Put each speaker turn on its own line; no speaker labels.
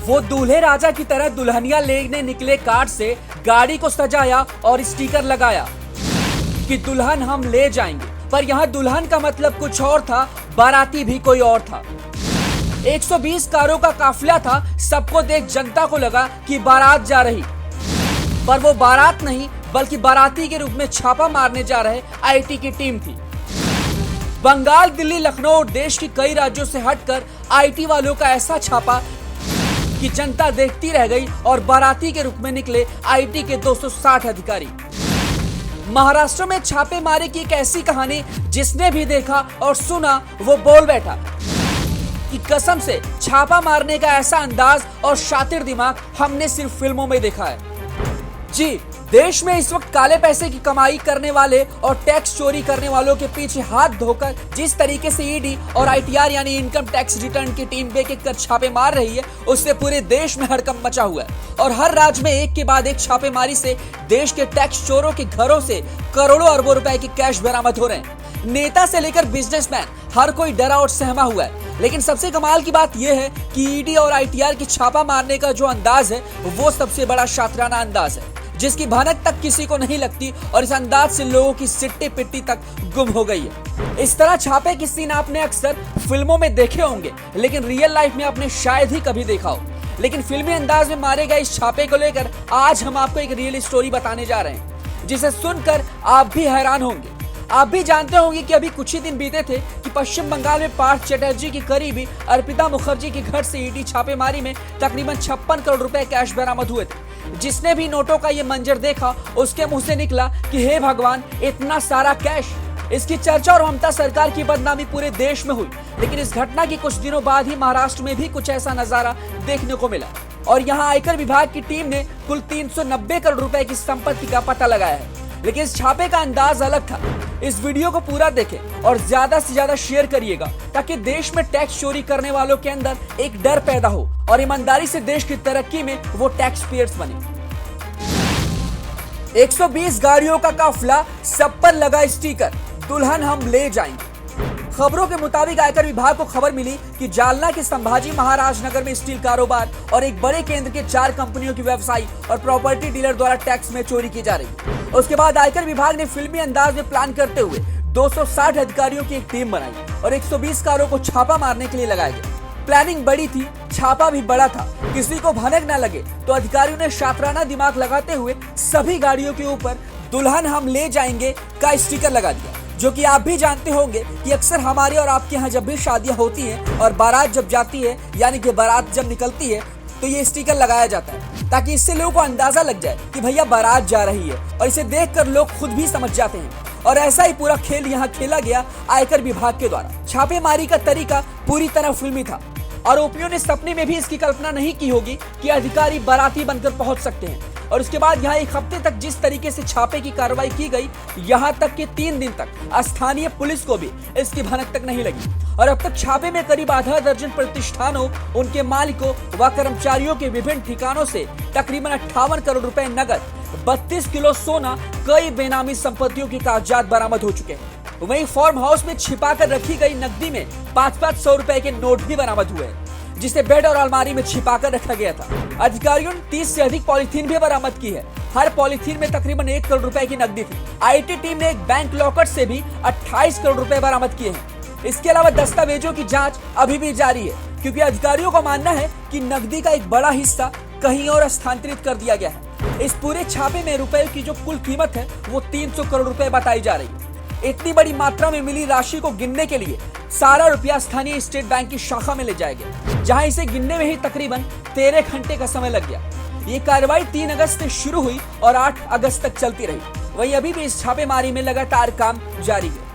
वो दूल्हे राजा की तरह दुल्हनिया लेने निकले कार से, गाड़ी को सजाया और स्टिकर लगाया कि दुल्हन हम ले जाएंगे। पर यहाँ दुल्हन का मतलब कुछ और था, बाराती भी कोई और था। 120 कारों का काफिला था। सबको देख जनता को लगा कि बारात जा रही, पर वो बारात नहीं बल्कि बाराती के रूप में छापा मारने जा रहे आईटी की टीम थी। बंगाल, दिल्ली, लखनऊ और देश के कई राज्यों से हटकर आईटी वालों का ऐसा छापा कि जनता देखती रह गई और बाराती के रूप में निकले आईटी के 260 अधिकारी। महाराष्ट्र में छापेमारी की एक ऐसी कहानी जिसने भी देखा और सुना वो बोल बैठा कि कसम से छापा मारने का ऐसा अंदाज और शातिर दिमाग हमने सिर्फ फिल्मों में देखा है। जी, देश में इस वक्त काले पैसे की कमाई करने वाले और टैक्स चोरी करने वालों के पीछे हाथ धोकर जिस तरीके से ईडी और आईटीआर यानी इनकम टैक्स रिटर्न की टीम एक कर छापे मार रही है, उससे पूरे देश में हड़कंप मचा हुआ है। और हर राज्य में एक के बाद एक छापेमारी से देश के टैक्स चोरों के घरों से करोड़ों अरबों रुपए के कैश बरामद हो रहे हैं। नेता से लेकर बिजनेसमैन हर कोई डरा और सहमा हुआ है। लेकिन सबसे कमाल की बात यह है कि ईडी और आईटीआर की छापा मारने का जो अंदाज है वो सबसे बड़ा शातिराना अंदाज है, जिसकी भनक तक किसी को नहीं लगती और इस अंदाज से लोगों की सिट्टी पिट्टी तक गुम हो गई है। इस तरह छापे की सीन आपने अक्सर फिल्मों में देखे होंगे, लेकिन रियल लाइफ में आपने शायद ही कभी देखा हो। लेकिन फिल्मी अंदाज में मारे गए इस छापे को लेकर आज हम आपको एक रियल स्टोरी बताने जा रहे हैं, जिसे सुनकर आप भी हैरान होंगे। आप भी जानते होंगे कि अभी कुछ ही दिन बीते थे कि पश्चिम बंगाल में पार्थ चटर्जी की करीबी अर्पिता मुखर्जी के घर से ईडी छापेमारी में तकरीबन 56 करोड़ रुपए कैश बरामद हुए थे। जिसने भी नोटों का ये मंजर देखा उसके मुंह से निकला कि हे भगवान, इतना सारा कैश। इसकी चर्चा और ममता सरकार की बदनामी पूरे देश में हुई। लेकिन इस घटना के कुछ दिनों बाद ही महाराष्ट्र में भी कुछ ऐसा नजारा देखने को मिला और यहाँ आयकर विभाग की टीम ने कुल 390 करोड़ रुपए की संपत्ति का पता लगाया है। लेकिन इस छापे का अंदाज अलग था। इस वीडियो को पूरा देखें और ज्यादा से ज्यादा शेयर करिएगा ताकि देश में टैक्स चोरी करने वालों के अंदर एक डर पैदा हो और ईमानदारी से देश की तरक्की में वो टैक्स पेयर्स बने। 120 गाड़ियों का काफिला, सब पर लगा स्टिकर, दुल्हन हम ले जाएंगे। खबरों के मुताबिक आयकर विभाग को खबर मिली कि जालना के संभाजी महाराज नगर में स्टील कारोबार और एक बड़े केंद्र के 4 कंपनियों की व्यवसायी और प्रॉपर्टी डीलर द्वारा टैक्स में चोरी की जा रही है। उसके बाद आयकर विभाग ने फिल्मी अंदाज में प्लान करते हुए 260 अधिकारियों की एक टीम बनाई और 120 कारों को छापा मारने के लिए लगाया गया। प्लानिंग बड़ी थी, छापा भी बड़ा था। किसी को भनक न लगे तो अधिकारियों ने शातराना दिमाग लगाते हुए सभी गाड़ियों के ऊपर दुल्हन हम ले जाएंगे का स्टिकर लगा दिया। जो कि आप भी जानते होंगे कि अक्सर हमारे और आपके यहाँ जब भी शादियां होती हैं और बारात जब जाती है, यानी कि बारात जब निकलती है, तो ये स्टिकर लगाया जाता है ताकि इससे लोगों को अंदाजा लग जाए कि भैया बारात जा रही है और इसे देखकर लोग खुद भी समझ जाते हैं। और ऐसा ही पूरा खेल यहाँ खेला गया आयकर विभाग के द्वारा। छापेमारी का तरीका पूरी तरह फिल्मी था। आरोपियों ने सपने में भी इसकी कल्पना नहीं की होगी कि अधिकारी बाराती बनकर पहुंच सकते हैं। और उसके बाद यहाँ एक हफ्ते तक जिस तरीके से छापे की कार्रवाई की गई, यहाँ तक कि 3 दिन तक स्थानीय पुलिस को भी इसकी भनक तक नहीं लगी। और अब तक छापे में करीब आधा दर्जन प्रतिष्ठानों, उनके मालिकों व कर्मचारियों के विभिन्न ठिकानों से तकरीबन 58 करोड़ रुपए नगद, 32 किलो सोना, कई बेनामी संपत्तियों के कागजात बरामद हो चुके हैं। वहीं फार्म हाउस में छिपाकर रखी गई नकदी में 500 रुपए के नोट भी बरामद हुए, जिसे बेड और अलमारी में छिपाकर रखा गया था। अधिकारियों ने 30 से अधिक पॉलीथीन भी बरामद की है। हर पॉलीथीन में तकरीबन 1 करोड़ रुपए की नकदी थी। आईटी टीम ने एक बैंक लॉकर से भी 28 करोड़ रुपए बरामद किए हैं। इसके अलावा दस्तावेजों की जांच अभी भी जारी है, क्योंकि अधिकारियों का मानना है कि नकदी का एक बड़ा हिस्सा कहीं और स्थानांतरित कर दिया गया है। इस पूरे छापे में रुपए की जो कुल कीमत है वो 300 करोड़ रुपए बताई जा रही है। इतनी बड़ी मात्रा में मिली राशि को गिनने के लिए सारा रुपया स्थानीय स्टेट बैंक की शाखा में ले जाया गया, जहां इसे गिनने में ही तकरीबन 13 घंटे का समय लग गया। ये कार्रवाई 3 अगस्त से शुरू हुई और 8 अगस्त तक चलती रही। वहीं अभी भी इस छापेमारी में लगातार काम जारी है।